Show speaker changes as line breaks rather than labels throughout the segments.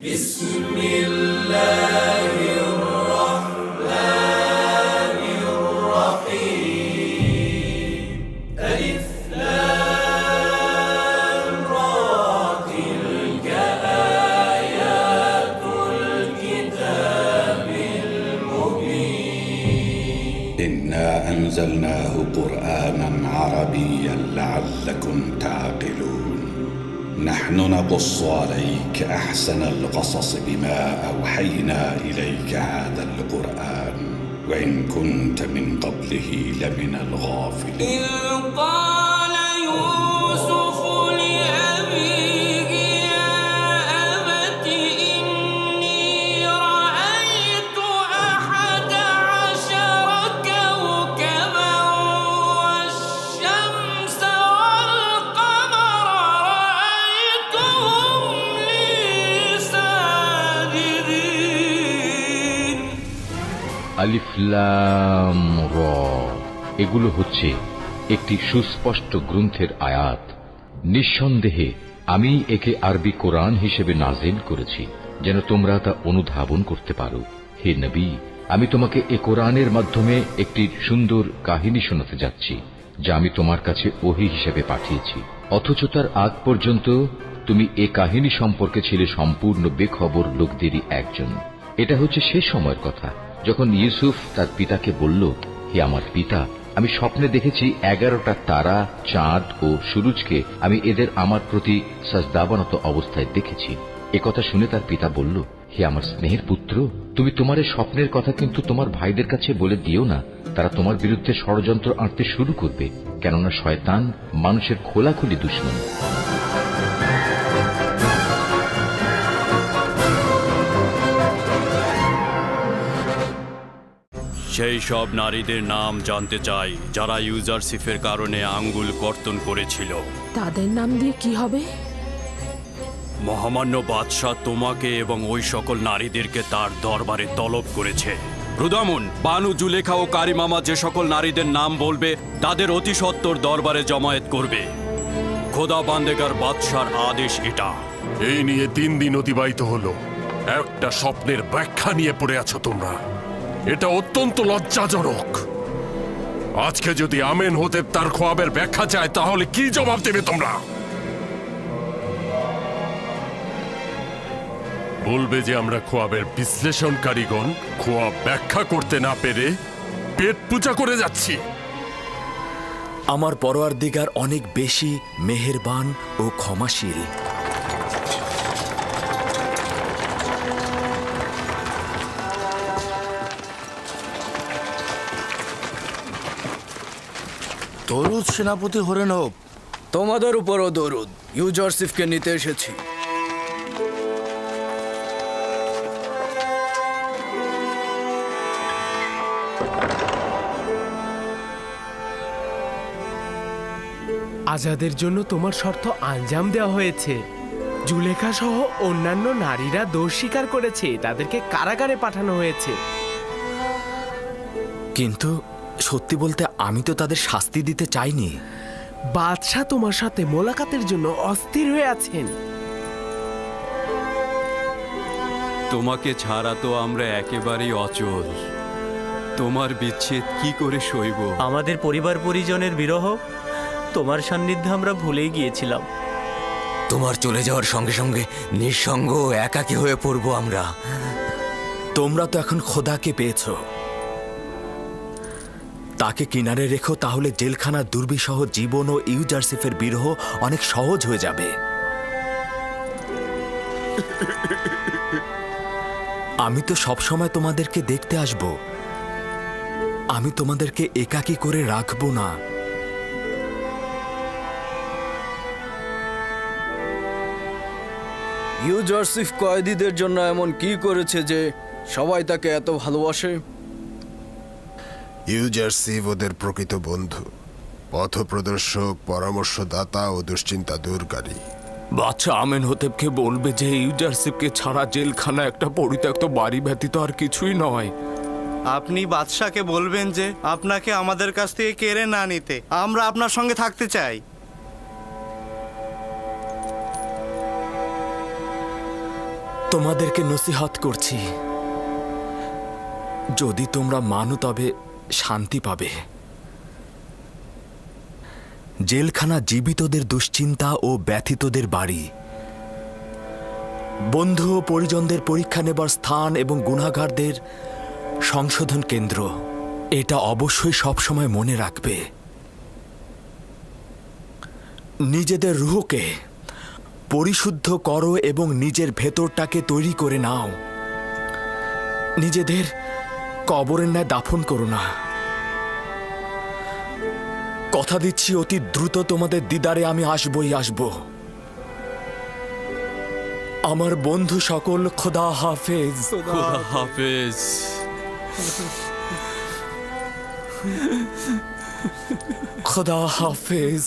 بسم الله الرحمن الرحيم ألف لام را تلك آيات الكتاب المبين إنا أنزلناه قرآنا عربيا لعلكم تعقلون نحن نقص عليك أحسن القصص بما أوحينا إليك هذا القرآن وإن كنت من قبله لمن الغافلين
إذ قال يوسف لأبيه يا أبت إني رأيت 11 كوكبا والشمس والقمر رأيتهم لي ساجدين
আলিফ লাম র এগুলো হচ্ছে একটি সুস্পষ্ট গ্রন্থের আয়াত। নিঃসন্দেহে আমি একে আরবি কোরআন হিসেবে নাজিল করেছি যেন তোমরা তা অনুধাবন করতে পারো। হে নবী, আমি তোমাকে এ কোরআনের মাধ্যমে একটি সুন্দর কাহিনী শোনাতে যাচ্ছি যা আমি তোমার কাছে ওহী হিসেবে পাঠিয়েছি, অথচ তার আগ পর্যন্ত তুমি এ কাহিনী সম্পর্কে ছিলে সম্পূর্ণ বেখবর লোকদেরই একজন। এটা হচ্ছে সে সময়ের কথা যখন ইউসুফ তার পিতাকে বলল, হে আমার পিতা, আমি স্বপ্নে দেখেছি 11টা তারা, চাঁদ ও সূরজকে আমি এদের আমার প্রতি সাজদাবানত অবস্থায় দেখেছি। একথা শুনে তার পিতা বলল, হে আমার স্নেহের পুত্র, তুমি তোমার এই স্বপ্নের কথা কিন্তু তোমার ভাইদের কাছে বলে দিও না, তারা তোমার বিরুদ্ধে ষড়যন্ত্র আঁটতে শুরু করবে, কেননা শয়তান মানুষের খোলাখুলি দুশমন।
সেই সব নারীদের নাম জানতে চাই যারা ইউজারশিপের কারণে আঙ্গুল কর্তন করেছিল।
তাদের নাম দিয়ে কি হবে?
মহামান্য বাদশাহ তোমাকে এবং ওই সকল নারীদেরকে তার দরবারে তলব করেছে। রুদামুন, বানু জুলেখা ও কারিমামা যে সকল নারীদের নাম বলবে তাদের অতি সত্বর দরবারে জমায়েত করবে। খোদা বান্দেগার বাদশার আদেশ এটা।
এই নিয়ে 3 দিন অতিবাহিত হলো, একটা স্বপ্নের ব্যাখ্যা নিয়ে পড়ে আছো তোমরা। এটা অত্যন্ত লজ্জাজনক। আজকে যদি আমেনহোতেপ তার খোয়াবের ব্যাখ্যা চায় তাহলে কি জবাব দেবে তোমরা? বলবে যে আমরা খোয়াবের বিশ্লেষণকারীগণ খোয়াব ব্যাখ্যা করতে না পেরে পেট পূজা করে যাচ্ছি।
আমার পরওয়ারদিগার অনেক বেশি মেহেরবান ও ক্ষমাশীল।
দরুদ সেনাপতি হরেনব।
তোমাদের উপরও দরুদ। ইউজারশিপকে নিতে এসেছি।
আজাদের জন্য তোমার শর্ত আঞ্জাম দেওয়া হয়েছে। জুলেখা সহ অন্যান্য নারীরা দোষ স্বীকার করেছে, তাদেরকে কারাগারে পাঠানো হয়েছে।
কিন্তু সত্যি বলতে আমি তো তাদের শাস্তি দিতে চাইনি।
বাদশাহ তোমার সাথে মোলাকাতের জন্য অস্থির হয়ে আছেন।
তোমাকে ছাড়া তো আমরা একেবারেই অচল। তোমার বিচ্ছেদ কি করে সইব?
আমাদের পরিবার পরিজনের বিরহ, তোমার সান্নিধ্যে আমরা ভুলেই গিয়েছিলাম।
তোমার চলে যাওয়ার সঙ্গে সঙ্গে নিঃসঙ্গ ও একাকী হয়ে পড়ব আমরা। তোমরা তো এখন খোদাকে পেয়েছ, তাকে কিনারে রেখো, তাহলে জেলখানার দুর্বিষহ জীবন ও ইউজারশিপের বিরহ অনেক সহজ হয়ে যাবে। আমি তো সবসময় তোমাদেরকে দেখতে আসব, আমি তোমাদেরকে একাকী করে রাখবো না।
ইউজারশিপ কয়েদিদের জন্য এমন কি করেছে যে সবাই তাকে এত ভালোবাসে?
ইউজারশিপ ওদের প্রকৃত বন্ধু, পথপ্রদর্শক, পরামর্শদাতা ও দুশ্চিন্তা দূরকারী।
বাচ্চা আমেনহোতেপকে বলবে যে ইউজারশিপকে ছাড়া জেলখানা একটা পরিত্যক্ত বাড়ি ব্যতীত আর কিছুই নয়।
আপনি বাদশাকে বলবেন যে আপনাকে আমাদের কাছ থেকে কেড়ে না নিতে, আমরা আপনার সঙ্গে থাকতে চাই।
তোমাদেরকে নসিহত করছি, যদি তোমরা মানো তবে শান্তি পাবে। জেলখানা জীবিতদের দুশ্চিন্তা ও ব্যথিতদের বাড়ি, বন্ধু ও পরিজনদের পরীক্ষা নেবার স্থান এবং গুনাহগারদের সংশোধন কেন্দ্র। এটা অবশ্যই সবসময় মনে রাখবে। নিজেদের রুহকে পরিশুদ্ধ করো এবং নিজের ভেতরটাকে তৈরি করে নাও। নিজেদের কবরের ন্যায় দাফন করো না। কথা দিচ্ছি, অতি দ্রুত তোমাদের দিদারে আমি আসবই আসব। আমার বন্ধু সকল, খোদা হাফেজ।
খোদা হাফেজ।
খোদা হাফেজ।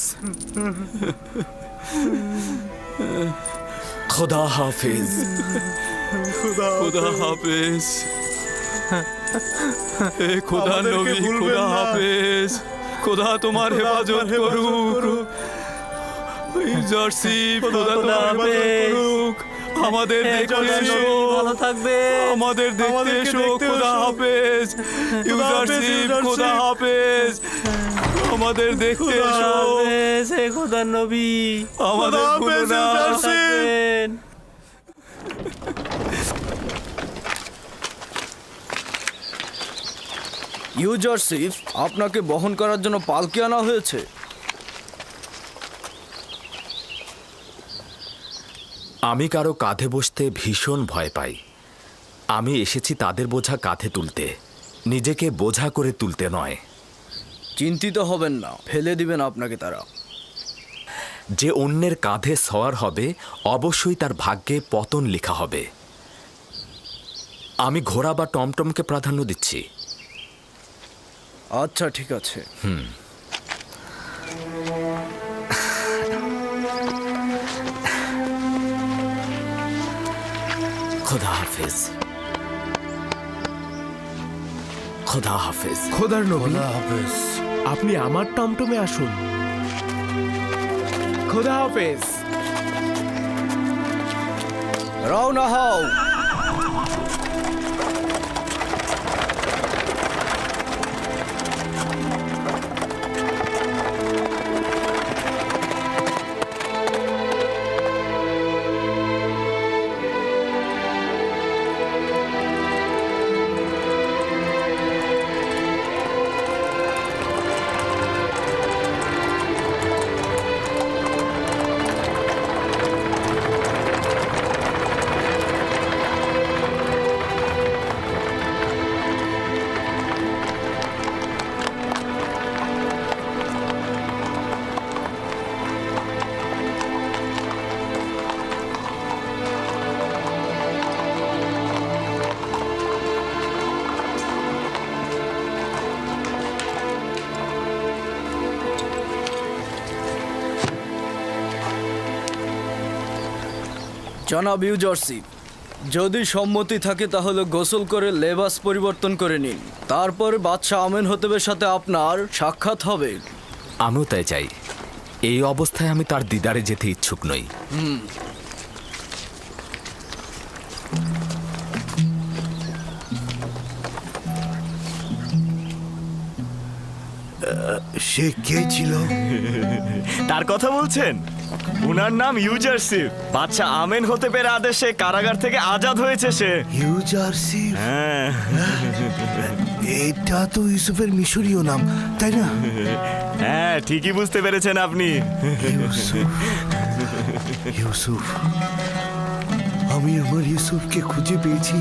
খোদা হাফেজ।
খোদা হাফেজ। হে খোদা নবী, খোদা হাফেজ। খোদা তোমার হেফাজত করুক। ইউজারশিপ, খোদা তোমার হেফাজত করুক। আমাদের দেখতে এসো,
ভালো থাকবে।
আমাদের দেখতে এসো। খোদা হাফেজ। ইউজারশিপ, খোদা হাফেজ। আমাদের দেখতে এসো।
হে খোদা নবী,
আমাদের ভুলো না।
ইউজারশিপ, আপনাকে বহন করার জন্য পালকি আনা হয়েছে।
আমি কারো কাঁধে বসতে ভীষণ ভয় পাই। আমি এসেছি তাদের বোঝা কাঁধে তুলতে, নিজেকে বোঝা করে তুলতে নয়।
চিন্তিত হবেন না, ফেলে দিবেন আপনাকে তারা।
যে অন্যের কাঁধে সওয়ার হবে, অবশ্যই তার ভাগ্যে পতন লেখা হবে। আমি ঘোড়া বা টমটমকে প্রাধান্য দিচ্ছি।
আচ্ছা, ঠিক আছে।
খোদা হাফেজ। খোদা হাফেজ।
খোদার নবী,
খোদা হাফেজ।
আপনি আমার টমটমে আসুন। খোদা হাফেজ।
রওনা হও। জনাব ইউজারশিপ, যদি সম্মতি থাকে তাহলে গোসল করে লেবাস পরিবর্তন করে নিন। তারপর বাদশাহ আমেন হতেবের সাথে আপনার সাক্ষাৎ হবে।
আমিও তাই চাই। এই অবস্থায় আমি তার দিদারে যেতে ইচ্ছুক নই।
সে কে ছিল?
তার কথা বলছেন? উনার নাম ইউজারশিপ। বাদশা আমেন হতে পেরে আদেশে কারাগার থেকে আজাদ হয়েছে সে।
ইউজারশিপ?
হ্যাঁ,
এটা তো ইউসুফের মিশরীয় নাম, তাই না?
হ্যাঁ, ঠিকই বুঝতে পেরেছেন আপনি।
ইউসুফ, ইউসুফ, আমি আমার ইউসুফকে খুঁজে পেয়েছি।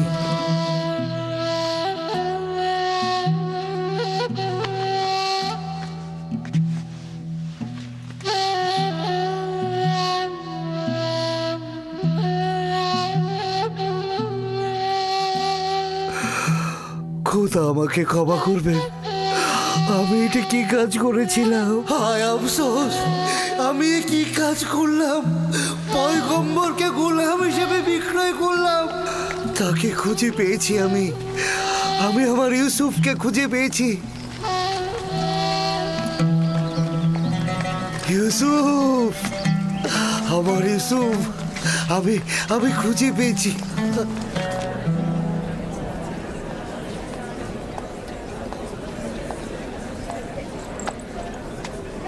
খোদা আমাকে ক্ষমা করবেন, আমি এটা কি কাজ করেছিলাম? হায় আফসোস, আমি কি কাজ করলাম? পয়গম্বরকে গোলাম হিসেবে বিক্রয় করলাম। তাকে খুঁজে পেয়েছি আমি আমার ইউসুফকে খুঁজে পেয়েছি। ইউসুফ, আমার ইউসুফ, আমি খুঁজে পেয়েছি।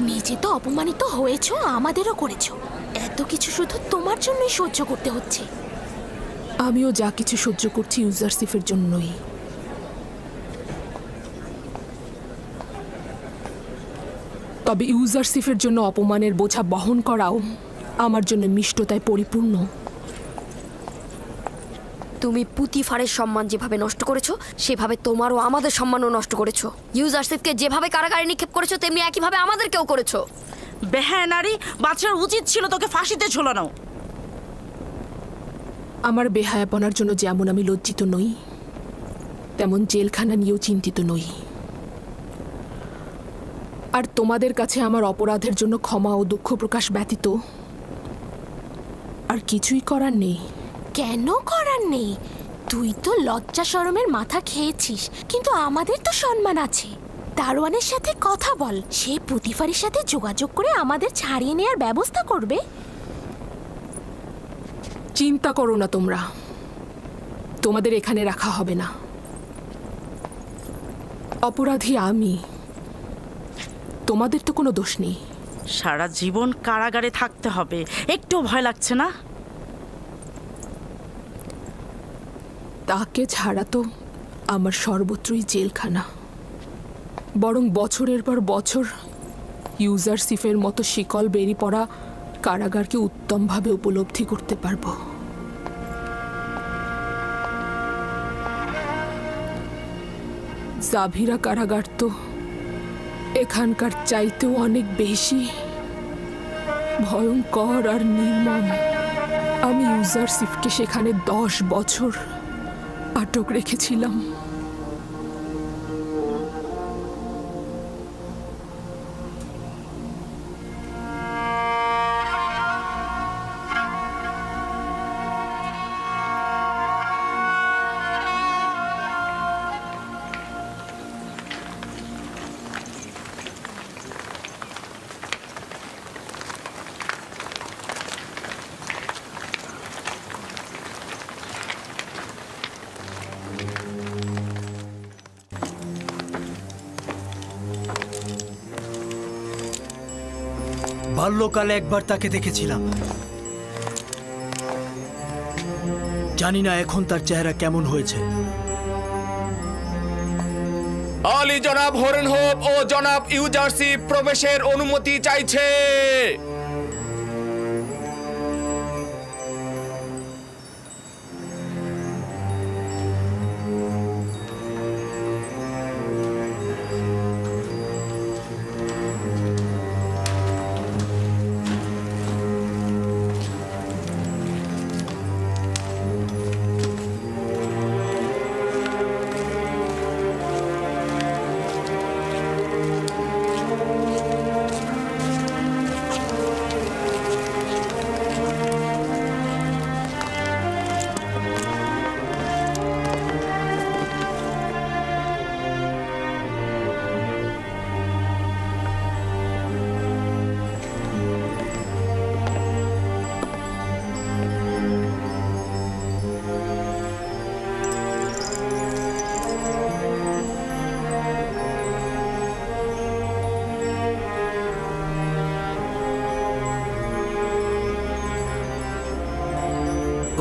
নিজে তো অপমানিত হয়েছো, আমাদেরও করেছো। এত কিছু শুধু তোমার জন্যই সহ্য করতে হচ্ছে।
আমিও যা কিছু সহ্য করছি ইউজারসিফের জন্যই। তবে ইউজারসিফের জন্য অপমানের বোঝা বহন করাও আমার জন্য মিষ্টতায় পরিপূর্ণ।
তুমি পুতিফারের সম্মান যেভাবে নষ্ট করেছো, সেভাবে তোমারও আমাদের সম্মানও নষ্ট করেছো। ইউজারসিফকে যেভাবে কারাগারে নিক্ষেপ করেছো, তেমনি একইভাবে আমাদেরকেও করেছো।
বেহায়া নারী, বাচ্চার উচিত ছিল তোকে ফাঁসিতে ঝোলানো।
আমার বেহায়াপনার জন্য যেমন আমি লজ্জিত নই, তেমন জেলখানা নিয়েও চিন্তিত নই। আর তোমাদের কাছে আমার অপরাধের জন্য ক্ষমা ও দুঃখ প্রকাশ ব্যতীত আর কিছুই করার নেই।
কেন করার নেই? তুই তো লজ্জা শরমের মাথা খেয়েছিস, কিন্তু আমাদের তো সম্মান আছে। দারোয়ানের সাথে কথা বল, সে পুতিফারের সাথে যোগাযোগ করে আমাদের ছাড়িয়ে নেওয়ার ব্যবস্থা করবে।
চিন্তা করো না তোমরা, তোমাদের এখানে রাখা হবে না। অপরাধী আমি, তোমাদের তো কোনো দোষ নেই।
সারা জীবন কারাগারে থাকতে হবে, একটু ভয় লাগছে না?
তাকে ছাড়া তো আমার সর্বত্রই জেলখানা। বরং বছরের পর বছর ইউজারসিফের মতো শিকল বেরিয়ে পড়া কারাগারকে উত্তমভাবে উপলব্ধি করতে পারবো। জাভিরা কারাগার তো এখানকার চাইতেও অনেক বেশি ভয়ঙ্কর আর নির্মম। আমি ইউজারসিফকে সেখানে 10 বছর আটক রেখেছিলাম।
বাল্যকালে একবার তাকে দেখেছিলাম, জানি না এখন তার চেহারা কেমন হয়েছে।
আলী জনাব হরেনহোপ ও জনাব ইউজারসিফ প্রবেশের অনুমতি চাইছে।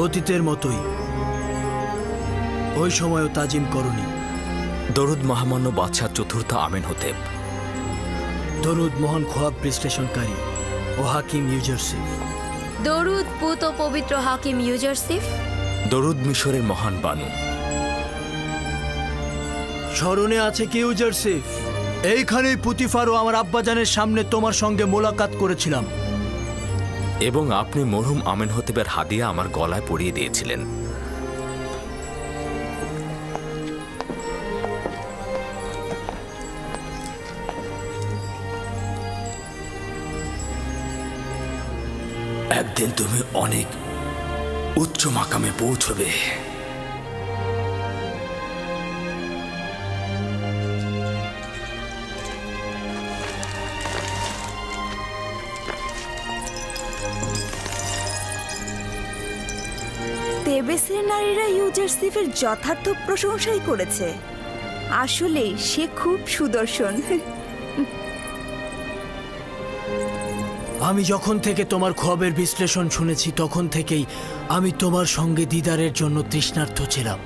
অতীতের মতোই ওই সময়ও তাজিম করনি।
দরুদ মহামান্য বাদশাহ চতুর্থ আমেন হতেব।
দরুদ মহান খোয়াব বিশ্লেষণকারী ও হাকিম ইউজারসিফ।
দরুদ পুত ও পবিত্র হাকিম ইউজারসিফ।
দরুদ মিশরের মহান বানু।
স্মরণে আছে কি ইউজারসিফ? এইখানেই পুতিফার ও আমার আব্বাজানের সামনে তোমার সঙ্গে মোলাকাত করেছিলাম।
এবং আপনি মরহুম আমেন হতেবের হাদিয়া আমার গলায় পরিয়ে দিয়েছিলেন। একদিন তুমি অনেক উচ্চ মাকামে পৌঁছবে।
তেবেসের নারীরা ইউজারসিফের যথার্থ প্রশংসাই করেছে। আসলে সে খুব সুদর্শন।
আমি যখন থেকে তোমার খোয়াবের বিশ্লেষণ শুনেছি তখন থেকেই আমি তোমার সঙ্গে দিদারের জন্য তৃষ্ণার্ত ছিলাম।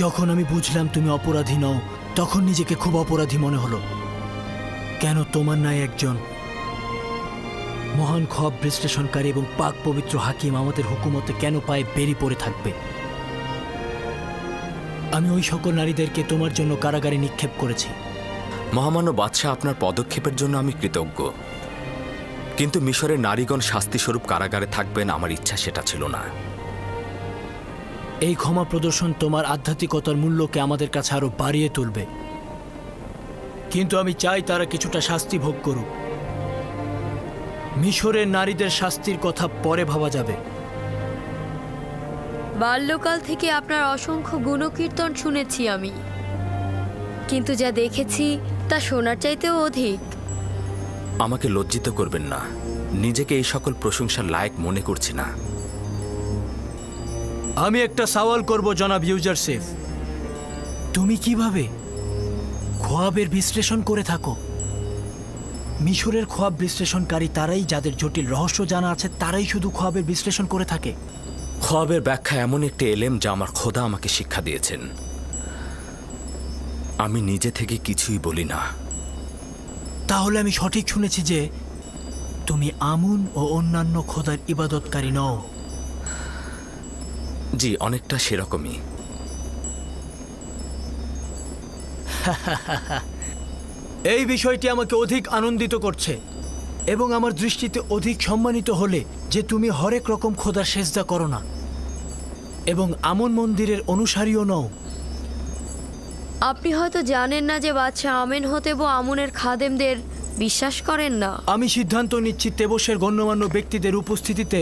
যখন আমি বুঝলাম তুমি অপরাধী নও তখন নিজেকে খুব অপরাধী মনে হলো। কেন তোমার নাই একজন মহান খোয়াব বিশ্লেষণকারী এবং পাক পবিত্র হাকিম আমাদের হুকুমতে কেন পায়ে বেরি পড়ে থাকবে? আমি ওই সকল নারীদেরকে তোমার জন্য কারাগারে নিক্ষেপ করেছি।
মহামান্য বাদশাহ, আপনার পদক্ষেপের জন্য আমি কৃতজ্ঞ, কিন্তু মিশরের নারীগণ শাস্তিস্বরূপ কারাগারে থাকবেন আমার ইচ্ছা সেটা ছিল না।
এই ক্ষমা প্রদর্শন তোমার আধ্যাত্মিকতার মূল্যকে আমাদের কাছে আরো বাড়িয়ে তুলবে, কিন্তু আমি চাই তারা কিছুটা শাস্তি ভোগ করুক। মিশরের নারীদের শাস্তির কথা পরে ভাবা যাবে।
বাল্যকাল থেকে আপনার অসংখ্য গুণকীর্তন শুনেছি আমি, কিন্তু যা দেখেছি তা শোনার চাইতেও অধিক।
আমাকে লজ্জিত করবেন না, নিজেকে এই সকল প্রশংসার লায়ক মনে করছি না।
আমি একটা সওয়াল করব জনাব ইউজারসিফ, তুমি কিভাবে খোয়াবের বিশ্লেষণ করে থাকো? মিশরের খোয়াব বিশ্লেষণকারী তারাই, যাদের জটিল রহস্য জানা আছে তারাই শুধু খোয়াবের বিশ্লেষণ করে থাকে।
খোয়াবের ব্যাখ্যা এমন একটি এলেম যা আমার খোদা আমাকে শিক্ষা দিয়েছেন। আমি নিজে থেকে কিছুই বলি না।
তাহলে আমি সঠিক শুনেছি যে তুমি আমুন ও অন্যান্য খোদার ইবাদতকারী নও?
জি, অনেকটা সেরকমই।
এই বিষয়টি আমাকে অধিক আনন্দিত করছে এবং আমার দৃষ্টিতে অধিক সম্মানিত হলে যে তুমি হরেক রকম খোদার সেজদা করো না এবং আমন মন্দিরের অনুসারীও নও।
আপনি হয়তো জানেন না যে বাদশাহ আমেনহোতেব আমুনের খাদেমদের বিশ্বাস করেন না।
আমি সিদ্ধান্ত নিচ্ছি তেবসের গণ্যমান্য ব্যক্তিদের উপস্থিতিতে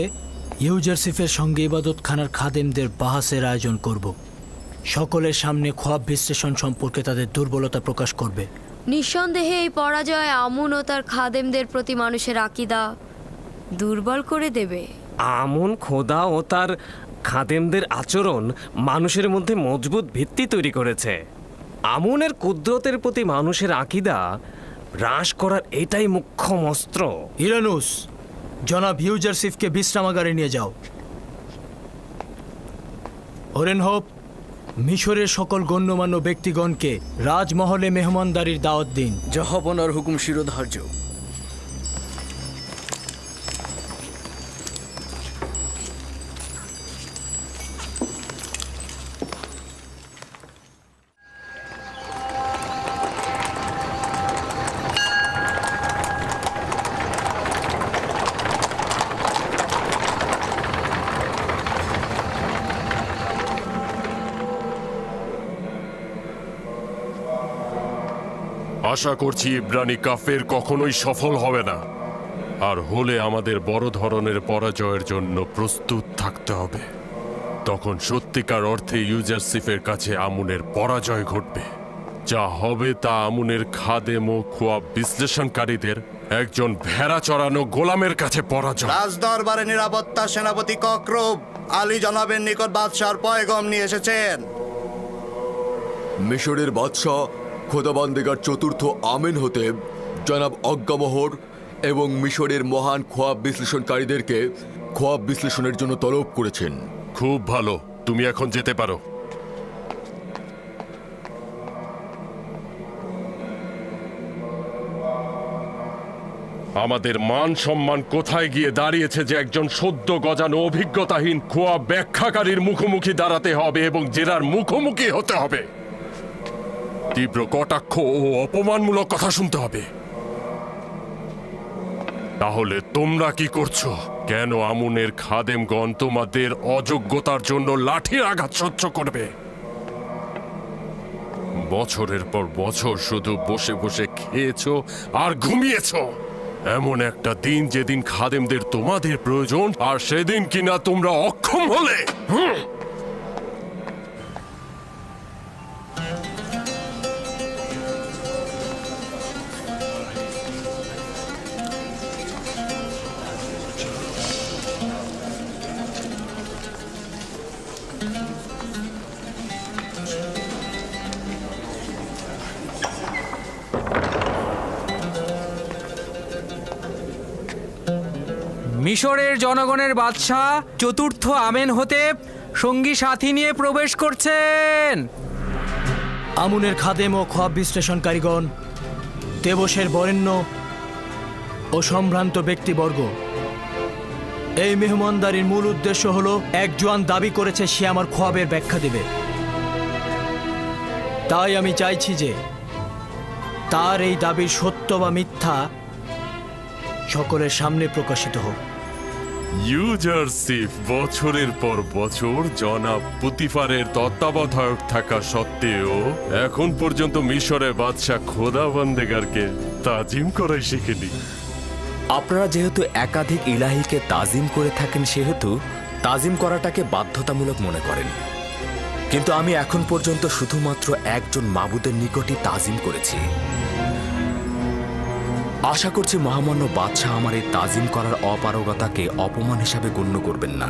ইউজারসিফের সঙ্গে ইবাদতখানার খাদেমদের বাহাসের আয়োজন করব। সকলের সামনে খোয়াব বিশ্লেষণ সম্পর্কে তাদের দুর্বলতা প্রকাশ করবে।
নিঃসন্দেহে এই পরাজয় আমুন ও তার খাদেমদের প্রতি মানুষের আকীদা দুর্বল করে দেবে।
আমুন খোদা ও তার খাদেমদের আচরণ মানুষের মধ্যে মজবুত ভিত্তি তৈরি করেছে। আমুনের কুদরতের প্রতি মানুষের আকীদা হ্রাস করার এটাই মুখ্য অস্ত্র।
ইরানুস, জনাব ইউজারসিফকে বিশ্রামাগারে নিয়ে যাও। ওরেনহোপ, মিশরের সকল গণ্যমান্য ব্যক্তিগণকে রাজমহলে মেহমানদারির দাওয়াত দিন। জাহাপনার হুকুম শিরোধার্য।
আশা করছি ইব্রানি কাফের কখনোই সফল হবে না, আর হলে আমাদের বড় ধরনের পরাজয়ের জন্য প্রস্তুত থাকতে হবে। তখন সত্যিকার অর্থে ইউজারসিফের কাছে আমুনের পরাজয় ঘটবে। যা হবে তা আমুনের খাদেম ও খোয়াব বিশ্লেষণকারীদের একজন ভেড়া চড়ানো গোলামের কাছে পরাজয়।
রাজদরবারে নিরাপত্তা সেনাপতি ককরব আলী জনাবের নিকট বাদশার পয়গম নিয়ে এসেছেন।
মিশরের বাদশাহ খোদাবান্দেগার চতুর্থ আমেনহোতেব জনাব অজ্ঞামোহর এবং মিশরের মহান খোয়াব বিশ্লেষণকারীদেরকে খোয়াব বিশ্লেষণের জন্য তলব করেছেন।
খুব ভালো, তুমি এখন যেতে পারো। আমাদের মান সম্মান কোথায় গিয়ে দাঁড়িয়েছে যে একজন সদ্য গজানো অভিজ্ঞতাহীন খোয়াব ব্যাখ্যাকারীর মুখোমুখি দাঁড়াতে হবে এবং জেরার মুখোমুখি হতে হবে। তীব্র কটাক্ষ ও অপমানমূলক কথা শুনতে হবে। তাহলে তোমরা কি করছো? কেন আমুনের খাদেমগণ তোমাদের অযোগ্যতার জন্য লাঠির আঘাত সহ্য করবে? বছরের পর বছর শুধু বসে বসে খেয়েছো আর ঘুমিয়েছো। এমন একটা দিন যেদিন খাদেমদের তোমাদের প্রয়োজন, আর সেদিন কিনা তোমরা অক্ষম হলে।
মিশরের জনগণের বাদশাহ চতুর্থ আমেনহোতেপ সঙ্গী সাথী নিয়ে প্রবেশ করছেন।
আমুনের খাদেম ও খোয়াব বিশ্লেষণকারীগণ, তেবসের বরেণ্য ও সম্ভ্রান্ত ব্যক্তিবর্গ, এই মেহমানদারির মূল উদ্দেশ্য হলো এক জোয়ান দাবি করেছে সে আমার খোয়াবের ব্যাখ্যা দেবে। তাই আমি চাইছি যে তার এই দাবির সত্য বা মিথ্যা সকলের সামনে প্রকাশিত হোক।
ইউজারসিফ বছরের পর বছর জনাব পুতিফারের তত্ত্বাবধায়ক থাকা সত্ত্বেও এখন পর্যন্ত মিশরের বাদশাহ খোদা বন্দেগারকে তাজিম করাই শিখেনি।
আপনারা যেহেতু একাধিক ইলাহিকে তাজিম করে থাকেন সেহেতু তাজিম করাটাকে বাধ্যতামূলক মনে করেন, কিন্তু আমি এখন পর্যন্ত শুধুমাত্র একজন মাবুদের নিকটই তাজিম করেছি। আশা করছি মহামান্য বাদশাহ আমার এই তাজিম করার অপারগতাকে অপমান হিসাবে গণ্য করবেন না।